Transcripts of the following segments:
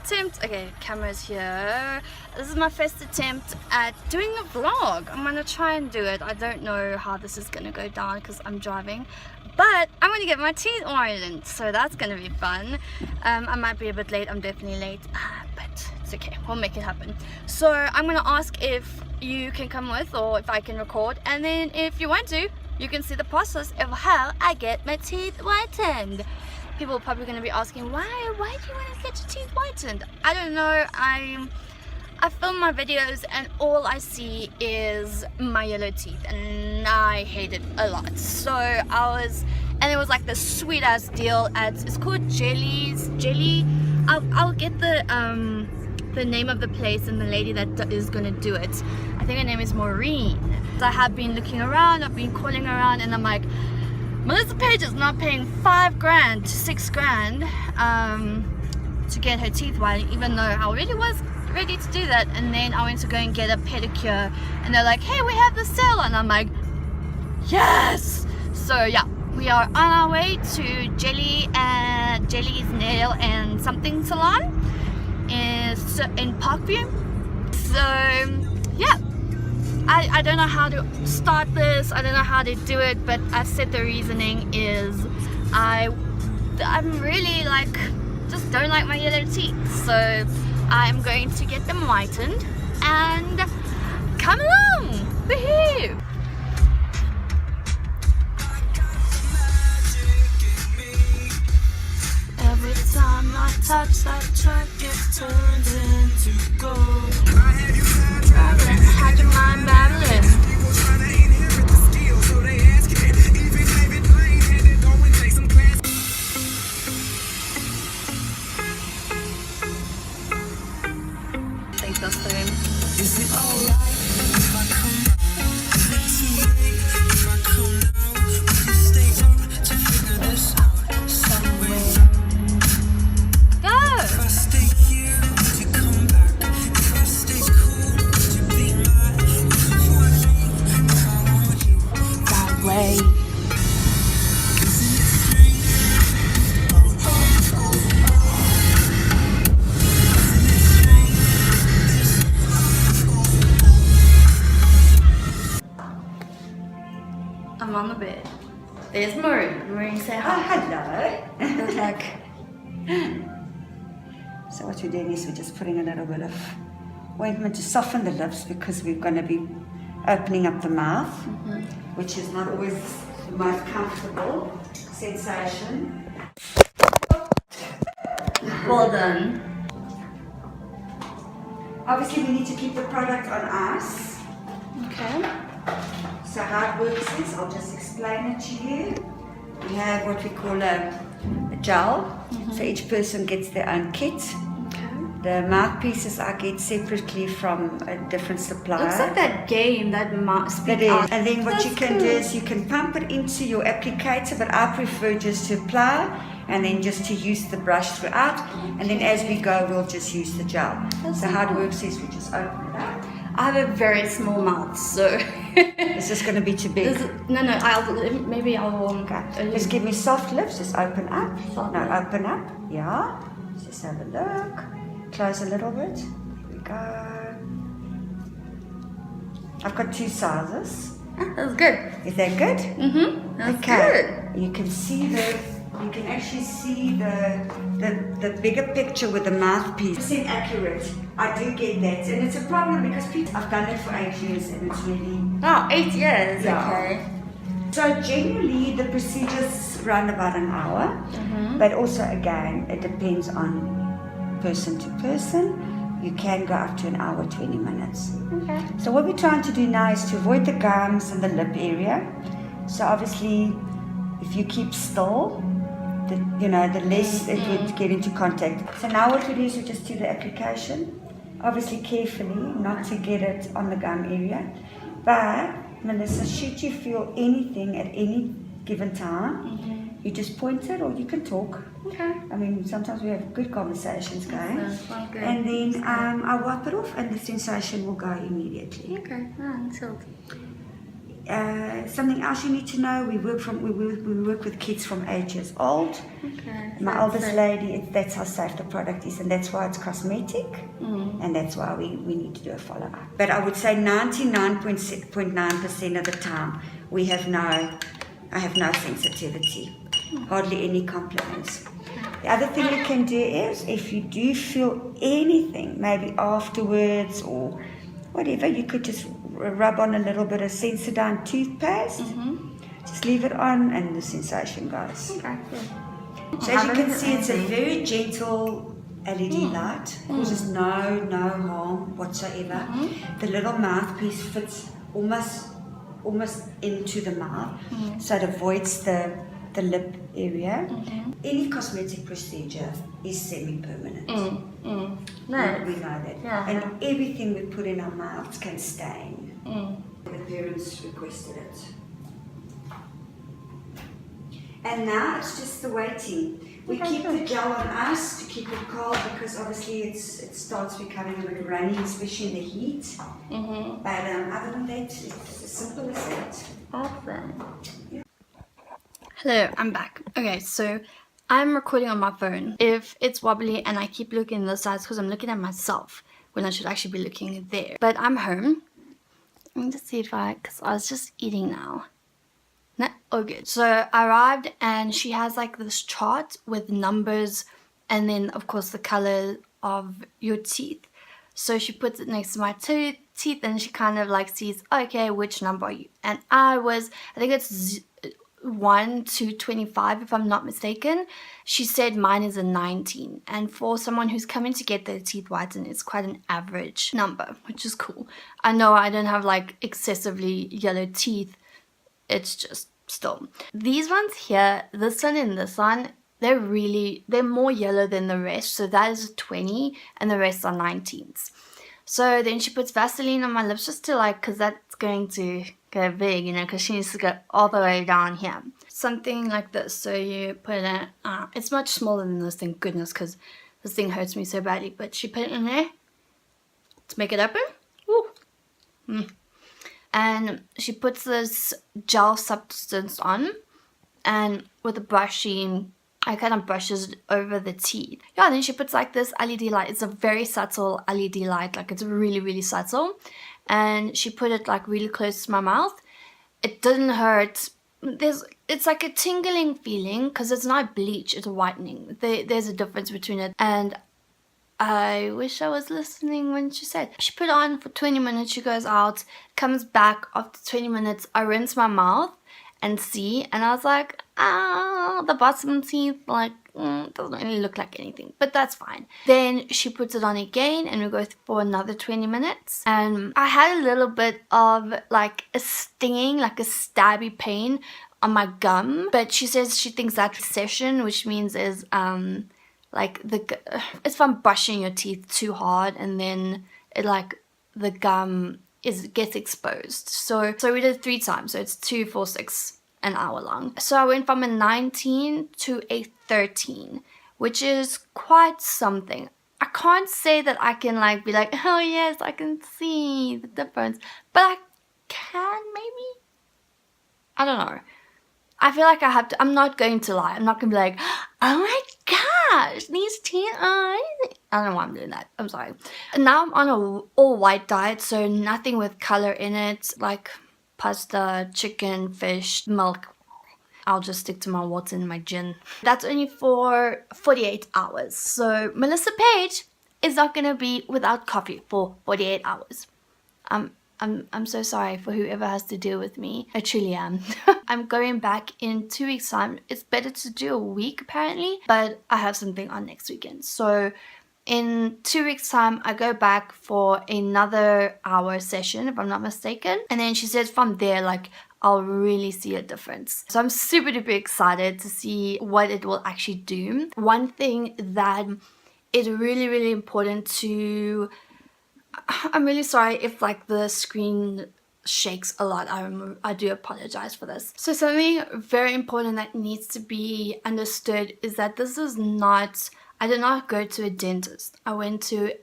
attempt. Okay, camera's here. This is my first attempt at doing a vlog. I'm gonna try and do it. I don't know how this is gonna go down because I'm driving, but I'm gonna get my teeth whitened, so that's gonna be fun. I might be a bit late. I'm definitely late, but it's okay, we'll make it happen. So I'm gonna ask if you can come with or if I can record, and then if you want to, you can see the process of how I get my teeth whitened. People are probably going to be asking, why do you want to get your teeth whitened? I don't know. I film my videos and all I see is my yellow teeth, and I hate it a lot. So and it was like this sweet ass deal at, it's called Jelly. I'll get the name of the place and the lady that is going to do it. I think her name is Maureen. I have been looking around, I've been calling around, and I'm like, Melissa Page is not paying $5,000 to $6,000 to get her teeth whitened, even though I really was ready to do that. And then I went to go and get a pedicure, and they're like, hey, we have the sale, and I'm like, yes! So yeah, we are on our way to Jelly's Nail and Something Salon in Parkview. So yeah, I don't know how to start this, I don't know how to do it, but I said the reasoning is I'm really like, just don't like my yellow teeth, so I'm going to get them whitened and come along, woohoo! Every time I touch that track, it turns into gold. Hacking my Babylon. I think that's the name. Is it alright if I come if I come now? Will you stay up to figure this out some way? If I stay here, would you come back? If I stay cool, would you be mine? Would you want me if I want you that way? Isn't it strange? I'm on the bed. There's Maureen. Maureen, say hi. Oh, hello. Like, so what we're doing is we're just putting a little bit of ointment to soften the lips, because we're going to be opening up the mouth, which is not always the most comfortable sensation. Well done. Obviously we need to keep the product on ice. Okay. So how it works is, I'll just explain it to you. We have what we call a gel, so each person gets their own kit. Okay. The mouthpieces I get separately from a different supplier. Looks like that game, that It is. And then what you can do is you can pump it into your applicator, but I prefer just to apply and then just to use the brush throughout. And then as we go, we'll just use the gel. So how it works is we just open it up. I have a very small mouth, so Is this going to be too big? no, maybe I'll. Okay. Just give me soft lips. Just open up. Soft No, lip. open up. Yeah. Just have a look. Close a little bit. Here we go. I've got two sizes. That's good. Is that good? That's Okay. You can see you can actually see the bigger picture with the mouthpiece. It's inaccurate. I do get that, and it's a problem because I've done it for 8 years, and it's really. Oh, 8 years. Yeah. Okay. So generally the procedures run about an hour, but also again it depends on person to person. You can go up to an hour, 20 minutes. Okay. So what we're trying to do now is to avoid the gums and the lip area. So obviously, if you keep still, the less it would get into contact. So now what we do is we just do the application, obviously carefully, not to get it on the gum area. But Melissa, should you feel anything at any given time, you just point it, or you can talk. Okay. I mean, sometimes we have good conversations going. Well, good. And then I wipe it off and the sensation will go immediately. Okay. Chilled. Something else you need to know, we work with kids from 8 years old. Okay. My oldest lady, that's how safe the product is, and that's why it's cosmetic, and that's why we need to do a follow-up. But I would say 99.9% of the time, I have no sensitivity, hardly any complaints. The other thing you can do is, if you do feel anything, maybe afterwards or whatever, you could just rub on a little bit of Sensodyne toothpaste. Just leave it on and the sensation goes. Okay, cool. So as you can see, it's a very gentle LED light. Causes no harm whatsoever. The little mouthpiece fits almost into the mouth, so it avoids the lip area. Any cosmetic procedure is semi-permanent. Nice. We know that. Yeah. And everything we put in our mouths can stain. The parents requested it. And now it's just the waiting. We keep the gel on us to keep it cold because obviously it starts becoming a bit runny, especially in the heat. But other than that, it's as simple as that. Awesome. Yeah. Hello, I'm back. Okay, so I'm recording on my phone. If it's wobbly and I keep looking at the sides because I'm looking at myself when I should actually be looking there. But I'm home. Let me just see because I was just eating now. No, oh good. So I arrived and she has like this chart with numbers and then of course the color of your teeth. So she puts it next to my teeth and she kind of like sees, okay, which number are you? And I think it's 1 to 25 if I'm not mistaken. She said mine is a 19, and for someone who's coming to get their teeth whitened, it's quite an average number, which is cool. I know I don't have like excessively yellow teeth, it's just still. These ones here, this one and this one, they're more yellow than the rest, so that is a 20 and the rest are 19s. So then she puts Vaseline on my lips just to like, because that's going to go big, you know, because she needs to go all the way down here. Something like this. So you put it, it's much smaller than this, thank goodness, because this thing hurts me so badly. But she put it in there to make it open. Woo. And she puts this gel substance on, and with a brush, I kind of brushes over the teeth. Yeah, then she puts like this LED light. It's a very subtle LED light, like it's really, really subtle. And she put it like really close to my mouth. It didn't hurt. It's like a tingling feeling because it's not bleach, it's whitening. There's a difference between it. And I wish I was listening when she said. She put it on for 20 minutes, she goes out, comes back after 20 minutes. I rinse my mouth and see, and I was like, the bottom teeth, like, doesn't really look like anything, but that's fine. Then she puts it on again, and we go for another 20 minutes. And I had a little bit of like a stinging, like a stabby pain on my gum, but she says she thinks that's recession, which means is like it's from brushing your teeth too hard, and then it like the gum gets exposed. So we did 3 times, so it's 2, 4, 6 an hour long. So I went from a 19 to a 13, which is quite something. I can't say that I can like be like, oh yes, I can see the difference, but I can maybe. I don't know. I feel like I have to. I'm not going to lie. I'm not going to be like, oh my gosh, these teeth are. I don't know why I'm doing that. I'm sorry. And now I'm on a all white diet, so nothing with color in it, like pasta, chicken, fish, milk. I'll just stick to my water and my gin. That's only for 48 hours. So Melissa Page is not going to be without coffee for 48 hours. I'm so sorry for whoever has to deal with me. I truly am. I'm going back in 2 weeks' time. It's better to do a week apparently, but I have something on next weekend. So in 2 weeks' time, I go back for another hour session, if I'm not mistaken. And then she says from there, like, I'll really see a difference. So I'm super duper excited to see what it will actually do. One thing that is really, really important to... I'm really sorry if like the screen shakes a lot. I do apologize for this. So something very important that needs to be understood is that this is not... I did not go to a dentist. I went to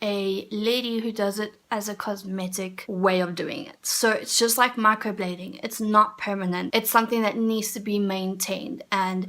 a lady who does it as a cosmetic way of doing it. So it's just like microblading. It's not permanent. It's something that needs to be maintained. And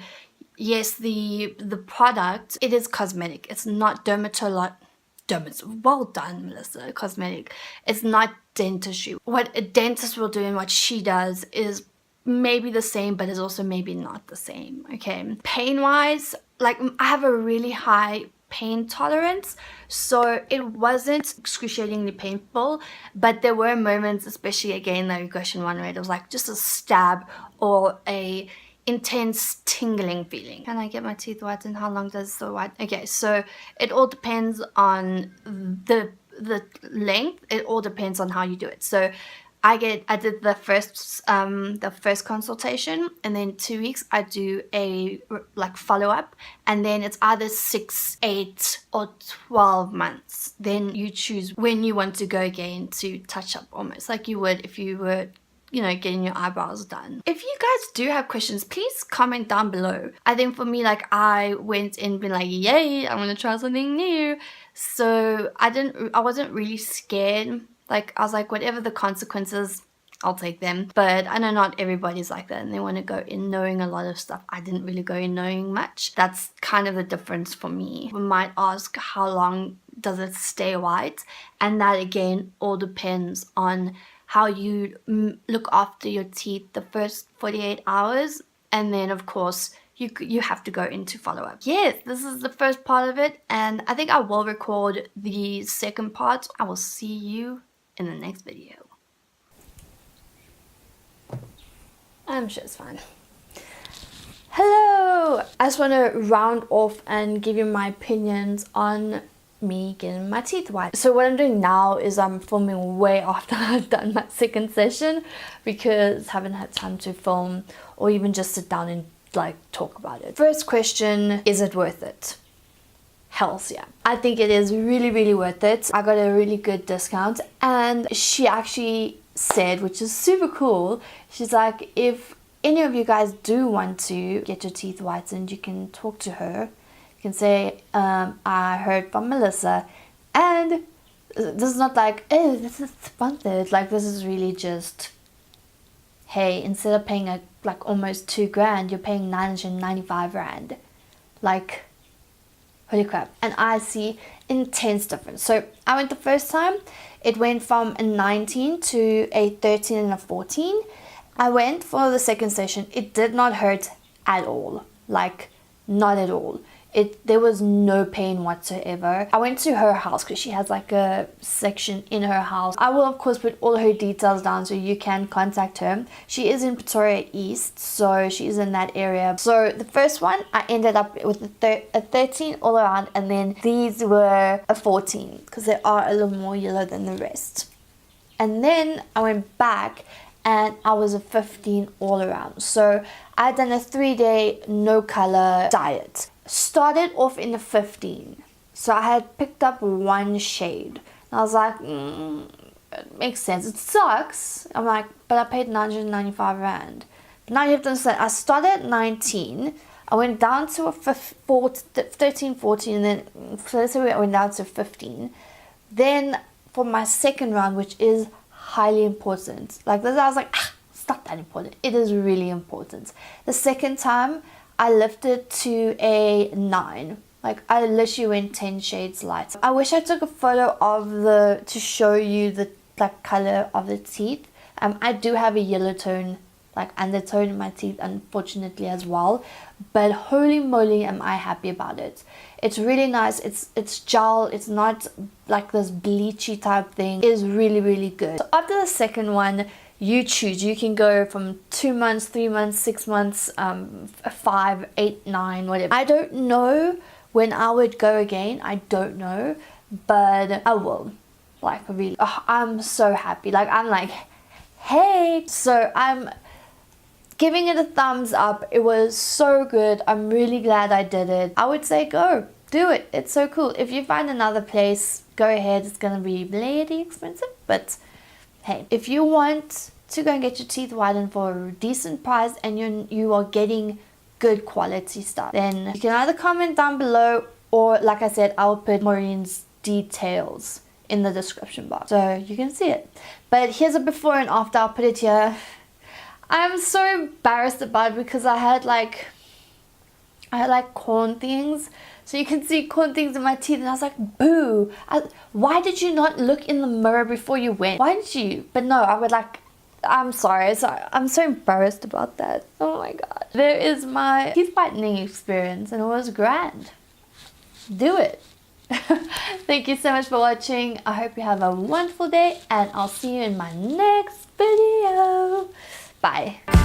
yes, the product, it is cosmetic. It's not well done, Melissa. Cosmetic. It's not dentistry. What a dentist will do and what she does is maybe the same, but is also maybe not the same. Okay. Pain wise, like I have a really high pain tolerance, so it wasn't excruciatingly painful, but there were moments, especially again the regression one, where it was like just a stab or a intense tingling feeling. Can I get my teeth whitened? How long does the white? Okay, so it all depends on the length. It all depends on how you do it. So I did the first consultation, and then 2 weeks I do a like follow-up, and then it's either 6, 8 or 12 months. Then you choose when you want to go again to touch up, almost like you would if you were getting your eyebrows done. If you guys do have questions, please comment down below. I think for me, like, I went in being like, yay, I'm gonna try something new. So I wasn't really scared. Like, I was like, whatever the consequences, I'll take them. But I know not everybody's like that and they want to go in knowing a lot of stuff. I didn't really go in knowing much. That's kind of the difference for me. We might ask, how long does it stay white? And that again all depends on how you look after your teeth the first 48 hours. And then of course you have to go into follow-up. Yes, this is the first part of it, and I think I will record the second part. I will see you in the next video. I'm sure it's fine. Hello! I just want to round off and give you my opinions on me getting my teeth white. So what I'm doing now is I'm filming way after I've done my second session, because I haven't had time to film or even just sit down and like talk about it. First question, is it worth it? Hells yeah. I think it is really worth it. I got a really good discount, and she actually said, which is super cool, she's like, if any of you guys do want to get your teeth whitened, you can talk to her. You can say, I heard from Melissa, and this is not like, oh, this is sponsored. Like, this is really just, hey, instead of paying like almost 2 grand, you're paying 995 rand. Like, holy crap. And I see intense difference. So I went the first time, it went from a 19 to a 13 and a 14. I went for the second session. It did not hurt at all. Like, not at all. There was no pain whatsoever. I went to her house because she has like a section in her house. I will of course put all her details down so you can contact her. She is in Pretoria East, so she is in that area. So the first one, I ended up with a 13 all around, and then these were a 14 because they are a little more yellow than the rest. And then I went back and I was a 15 all around. So I had done a 3-day no color diet. Started off in the 15, so I had picked up 1 shade, and I was like, it makes sense, it sucks. I'm like, but I paid 995 rand. But now you have to understand, I started at 19, I went down to a 13, 14, and then so let's say I went down to 15. Then for my second round, which is highly important, like this, I was like, it's not that important. It is really important. The second time I lifted to a 9. Like, I literally went 10 shades light. I wish I took a photo of to show you the like color of the teeth. I do have a yellow tone, like undertone in my teeth, unfortunately, as well. But holy moly, am I happy about it. It's really nice. It's gel. It's not like this bleachy type thing. It is really good. So after the second one, you choose. You can go from 2 months, 3 months, 6 months, 5, 8, 9, whatever. I don't know when I would go again. I don't know, but I will. Like, really, I'm so happy. Like, I'm like, hey. So I'm giving it a thumbs up. It was so good. I'm really glad I did it. I would say go. Do it. It's so cool. If you find another place, go ahead. It's gonna be bloody expensive, but hey, if you want to go and get your teeth whitened for a decent price and you are getting good quality stuff, then you can either comment down below, or like I said, I'll put Maureen's details in the description box so you can see it. But here's a before and after. I'll put it here. I'm so embarrassed about it because I had like corn things, so you can see corn things in my teeth, and I was like, boo, why did you not look in the mirror before you went? Why did you? But no, I would like, I'm sorry, so I'm so embarrassed about that. Oh my god. There is my teeth whitening experience and it was grand. Do it. Thank you so much for watching. I hope you have a wonderful day and I'll see you in my next video. Bye.